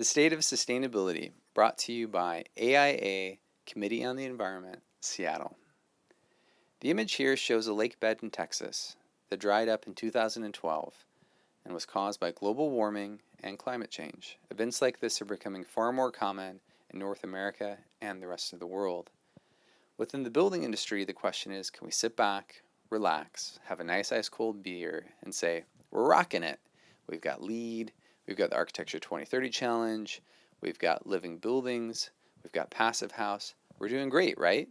The State of Sustainability, brought to you by AIA Committee on the Environment, Seattle. The image here shows a lake bed in Texas that dried up in 2012 and was caused by global warming and climate change. Events like this are becoming far more common in North America and the rest of the world. Within the building industry, the question is, can we sit back, relax, have a nice ice cold beer, and say, we're rocking it. We've got LEED, we've got the Architecture 2030 Challenge, we've got living buildings, we've got passive house. We're doing great, right?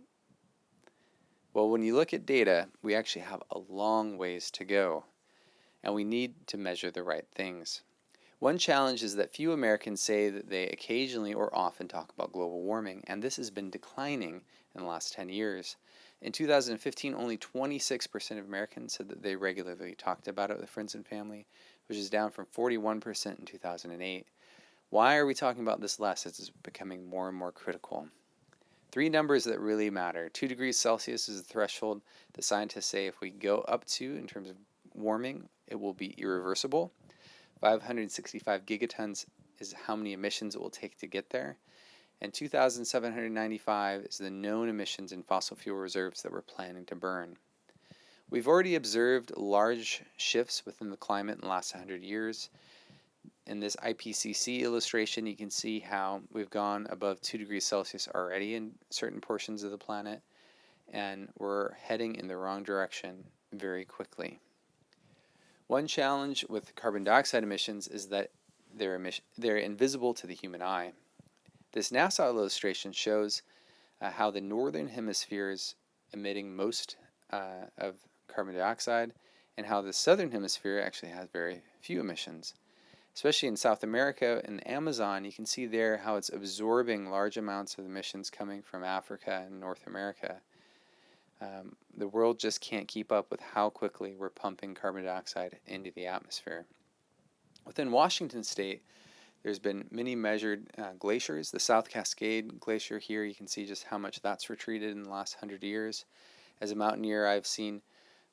Well, when you look at data, we actually have a long ways to go, and we need to measure the right things. One challenge is that few Americans say that they occasionally or often talk about global warming, and this has been declining in the last 10 years. In 2015, only 26% of Americans said that they regularly talked about it with friends and family, which is down from 41% in 2008. Why are we talking about this less? It's becoming more and more critical. Three numbers that really matter. 2 degrees Celsius is the threshold that scientists say if we go up to in terms of warming, it will be irreversible. 565 gigatons is how many emissions it will take to get there. And 2,795 is the known emissions in fossil fuel reserves that we're planning to burn. We've already observed large shifts within the climate in the last 100 years. In this IPCC illustration, you can see how we've gone above 2 degrees Celsius already in certain portions of the planet, and we're heading in the wrong direction very quickly. One challenge with carbon dioxide emissions is that they're invisible to the human eye. This NASA illustration shows how the northern hemisphere is emitting most of carbon dioxide and how the southern hemisphere actually has very few emissions. Especially in South America and the Amazon, you can see there how it's absorbing large amounts of emissions coming from Africa and North America. The world just can't keep up with how quickly we're pumping carbon dioxide into the atmosphere. Within Washington State, there's been many measured glaciers. The South Cascade Glacier here, you can see just how much that's retreated in the last 100 years. As a mountaineer, I've seen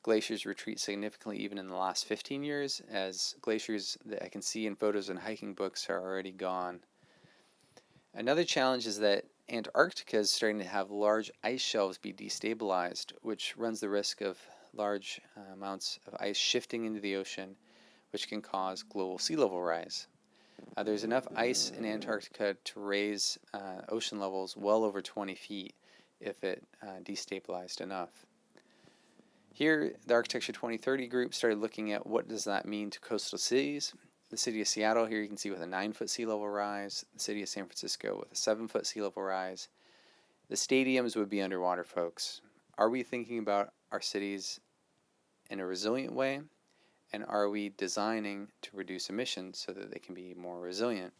glaciers retreat significantly even in the last 15 years, as glaciers that I can see in photos and hiking books are already gone. Another challenge is that Antarctica is starting to have large ice shelves be destabilized, which runs the risk of large amounts of ice shifting into the ocean, which can cause global sea level rise. There's enough ice in Antarctica to raise ocean levels well over 20 feet if it destabilized enough. Here, the Architecture 2030 group started looking at what does that mean to coastal cities. The city of Seattle here you can see with a 9-foot sea level rise, the city of San Francisco with a 7-foot sea level rise. The stadiums would be underwater, folks. Are we thinking about our cities in a resilient way? And are we designing to reduce emissions so that they can be more resilient?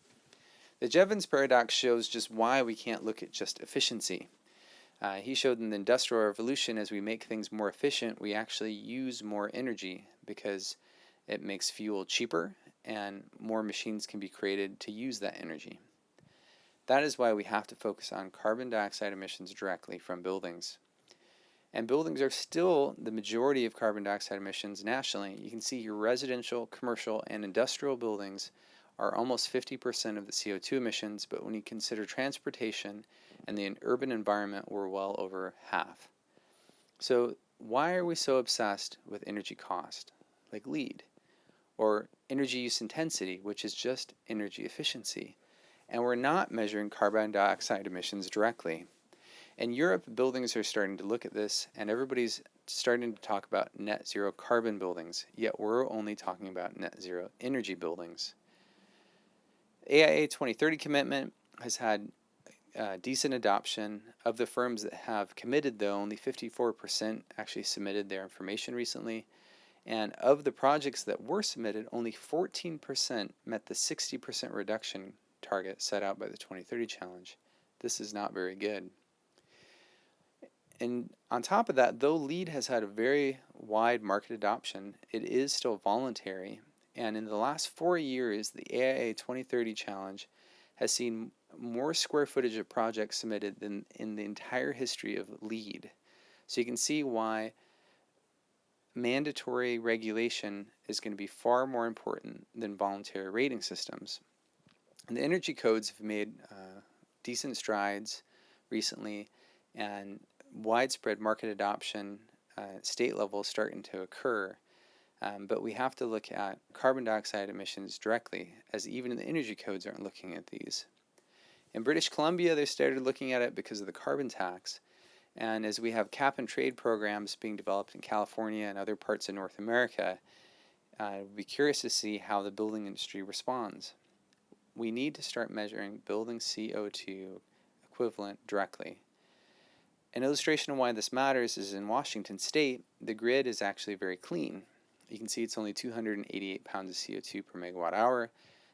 The Jevons paradox shows just why we can't look at just efficiency. He showed in the Industrial Revolution, as we make things more efficient, we actually use more energy because it makes fuel cheaper and more machines can be created to use that energy. That is why we have to focus on carbon dioxide emissions directly from buildings. And buildings are still the majority of carbon dioxide emissions nationally. You can see here residential, commercial, and industrial buildings are almost 50% of the CO2 emissions, but when you consider transportation and the urban environment, we're well over half. So why are we so obsessed with energy cost, like LEED, or energy use intensity, which is just energy efficiency, and we're not measuring carbon dioxide emissions directly? In Europe, buildings are starting to look at this, and everybody's starting to talk about net zero carbon buildings, yet we're only talking about net zero energy buildings. AIA 2030 commitment has had decent adoption. Of the firms that have committed, though, only 54% actually submitted their information recently. And of the projects that were submitted, only 14% met the 60% reduction target set out by the 2030 Challenge. This is not very good. And on top of that, though LEED has had a very wide market adoption, it is still voluntary. And in the last 4 years, the AIA 2030 Challenge has seen more square footage of projects submitted than in the entire history of LEED. So you can see why mandatory regulation is going to be far more important than voluntary rating systems. And the energy codes have made decent strides recently, and widespread market adoption at state level is starting to occur. But we have to look at carbon dioxide emissions directly, as even the energy codes aren't looking at these. In British Columbia, they started looking at it because of the carbon tax. And as we have cap and trade programs being developed in California and other parts of North America, we'll be curious to see how the building industry responds. We need to start measuring building CO2 equivalent directly. An illustration of why this matters is in Washington State, the grid is actually very clean. You can see it's only 288 pounds of CO2 per megawatt hour.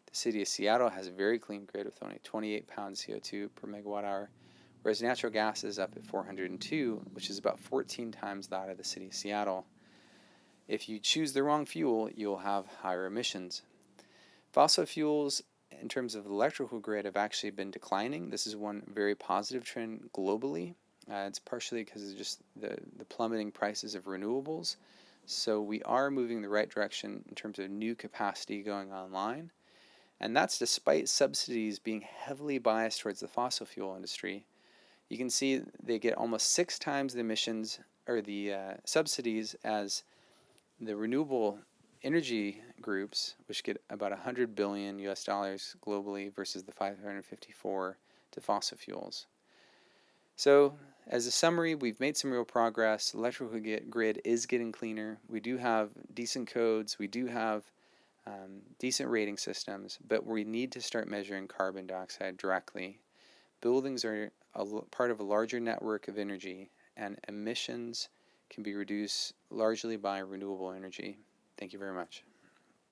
The city of Seattle has a very clean grid with only 28 pounds CO2 per megawatt hour, whereas natural gas is up at 402, which is about 14 times that of the city of Seattle. If you choose the wrong fuel, you'll have higher emissions. Fossil fuels, in terms of the electrical grid, have actually been declining. This is one very positive trend globally. It's partially because of just the plummeting prices of renewables. So we are moving in the right direction in terms of new capacity going online. And that's despite subsidies being heavily biased towards the fossil fuel industry. You can see they get almost 6 times the emissions or the subsidies as the renewable energy groups, which get about 100 billion US dollars globally versus the 554 to fossil fuels. So, as a summary, we've made some real progress. The electrical grid is getting cleaner. We do have decent codes. We do have decent rating systems, but we need to start measuring carbon dioxide directly. Buildings are part of a larger network of energy, and emissions can be reduced largely by renewable energy. Thank you very much.